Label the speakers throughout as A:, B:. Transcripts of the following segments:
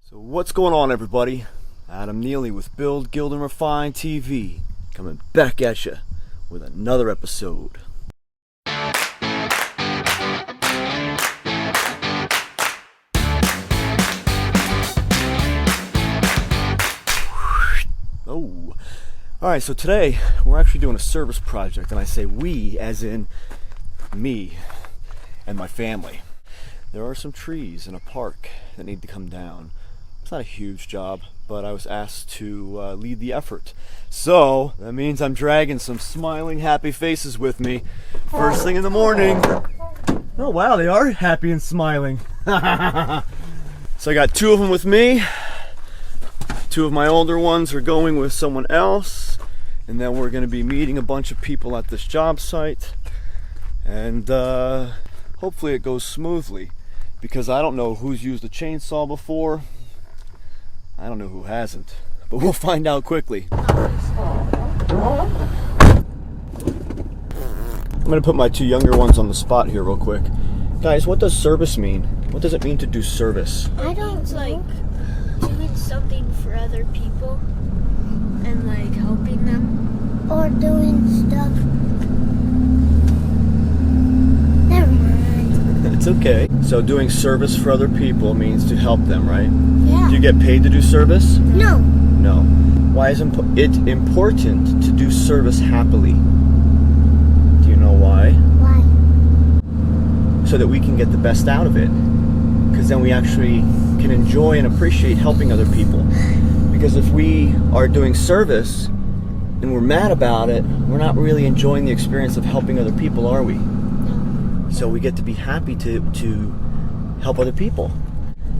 A: So what's going on, everybody? Adam Neely with Build, Guild, and Refine TV, coming back at you with another episode. Oh, alright, so today we're actually doing a service project, and I say we as in me and my family. There are some trees in a park that need to come down. It's not a huge job, but I was asked to lead the effort. So that means I'm dragging some smiling, happy faces with me first thing in the morning. Oh wow, they are happy and smiling. So I got two of them with me. Two of my older ones are going with someone else, and then we're going to be meeting a bunch of people at this job site, and hopefully it goes smoothly, because I don't know who's used a chainsaw before. I don't know who hasn't, but we'll find out quickly. I'm going to put my two younger ones on the spot here real quick. Guys, what does service mean? What does it mean to do service?
B: I don't like doing something for other people and like helping them. Or doing stuff. Never mind.
A: It's okay. So doing service for other people means to help them, right?
B: Yeah.
A: Do you get paid to do service?
B: No.
A: No. Why is it important to do service happily? Do you know why?
B: Why?
A: So that we can get the best out of it. Because then we actually can enjoy and appreciate helping other people. Because if we are doing service and we're mad about it, we're not really enjoying the experience of helping other people, are we?
B: No.
A: So we get to be happy to help other people.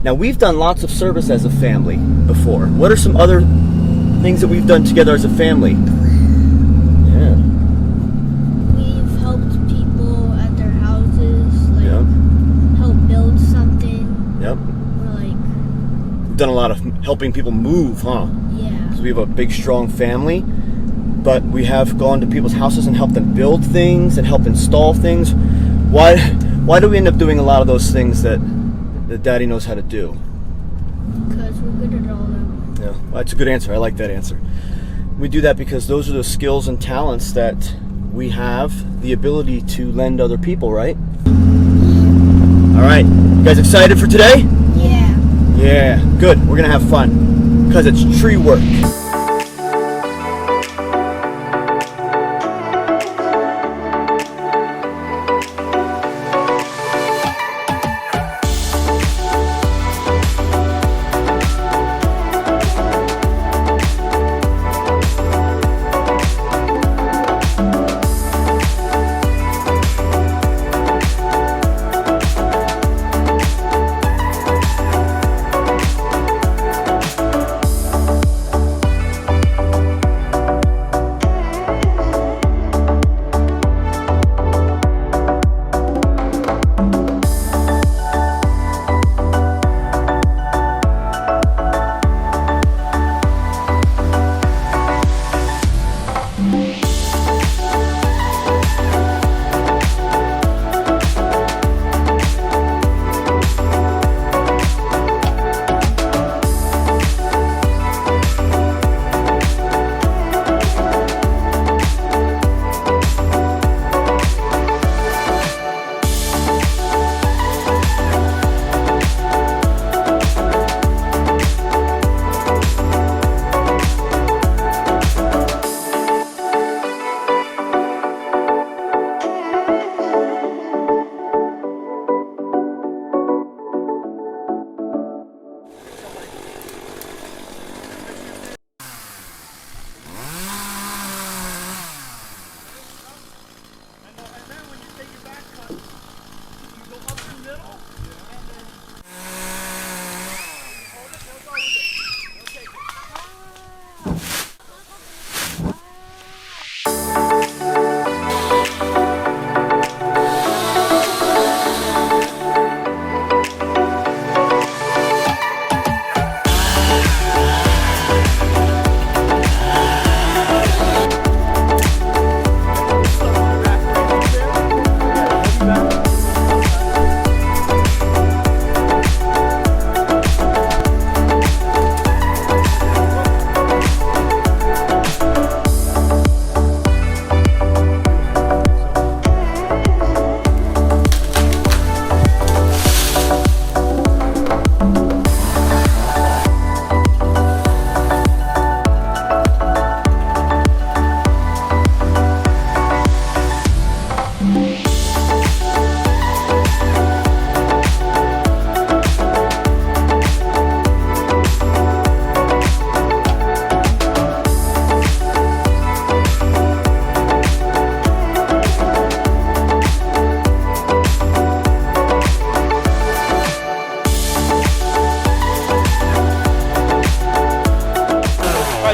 A: Now, we've done lots of service as a family before. What are some other things that we've done together as a family? Yeah.
B: We've helped people at their houses, like help build something.
A: Yep.
B: Or like
A: We've done a lot of helping people move, huh?
B: yeah.
A: Because we have a big, strong family. But we have gone to people's houses and helped them build things and help install things. Why do we end up doing a lot of those things that Daddy knows how to do?
B: Because we're good at all of them.
A: Yeah, well, that's a good answer. I like that answer. We do that because those are the skills and talents that we have the ability to lend other people, right? All right, you guys excited for today?
B: Yeah.
A: Yeah, good. We're gonna have fun because it's tree work.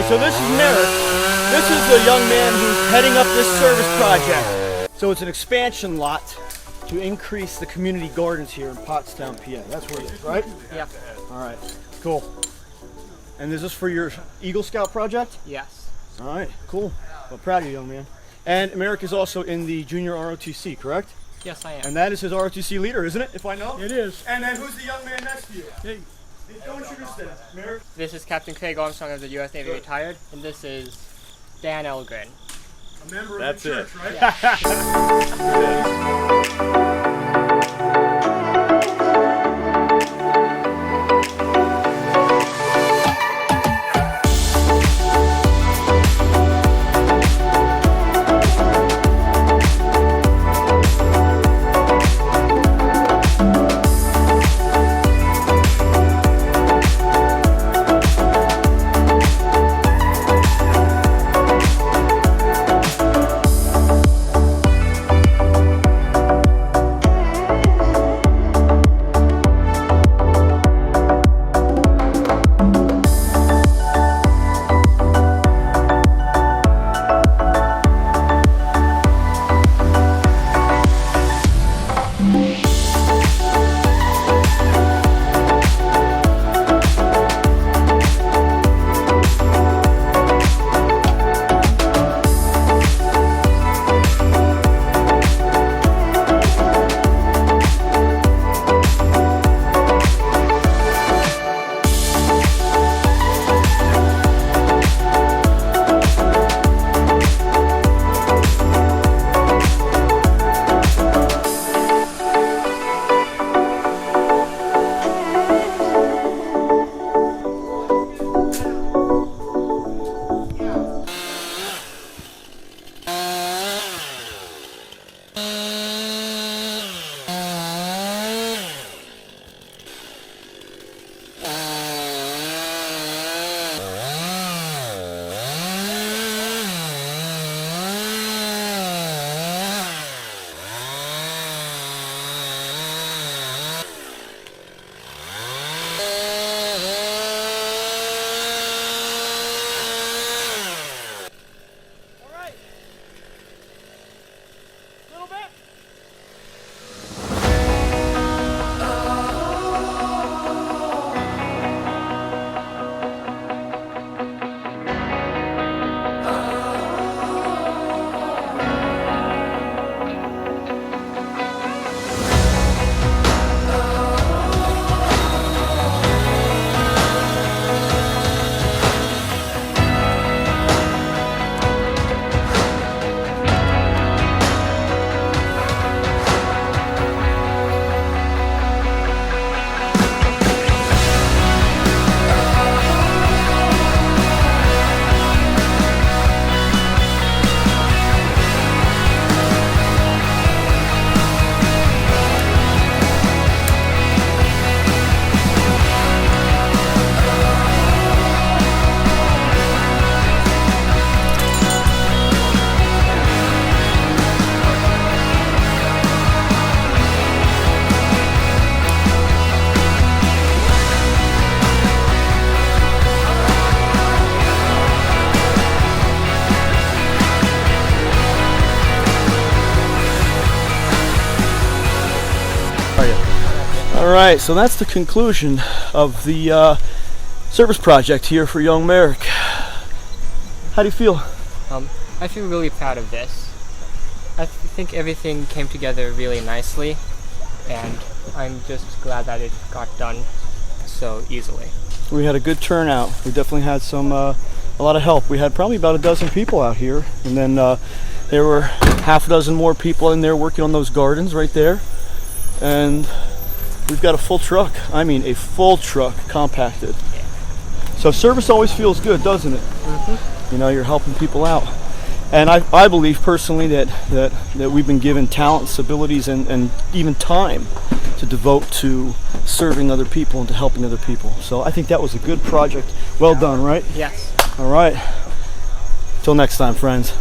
A: right, so this is Merrick. This is the young man who's heading up this service project. So it's an expansion lot to increase the community gardens here in Pottstown, PA. That's where it is, right?
C: Yeah.
A: All right, cool. And is this for your Eagle Scout project?
C: Yes.
A: All right, cool. Well, proud of you, young man. And Merrick is also in the junior ROTC, correct?
C: Yes, I am.
A: And that is his ROTC leader, isn't it, if I know?
D: It is.
A: And then who's the young man next to you?
D: Hey.
A: Don't introduce them, Merrick.
C: This is Captain Craig Armstrong of the U.S. Navy retired, and this is Dan Elgren.
A: A member of
D: That's
A: the church,
D: it.
A: right? All right, so that's the conclusion of the service project here for young Merrick. How do you feel?
C: I feel really proud of this. I think everything came together really nicely, and I'm just glad that it got done so easily.
A: We had a good turnout. We definitely had a lot of help. We had probably about a dozen people out here, and then there were half a dozen more people in there working on those gardens right there, and we've got a full truck. I mean, a full truck compacted.
C: Yeah.
A: So service always feels good, doesn't it?
C: Mm-hmm.
A: You know, you're helping people out. And I believe personally that we've been given talents, abilities, and even time to devote to serving other people and to helping other people. So I think that was a good project. Well done, right?
C: Yes.
A: All right. Till next time, friends.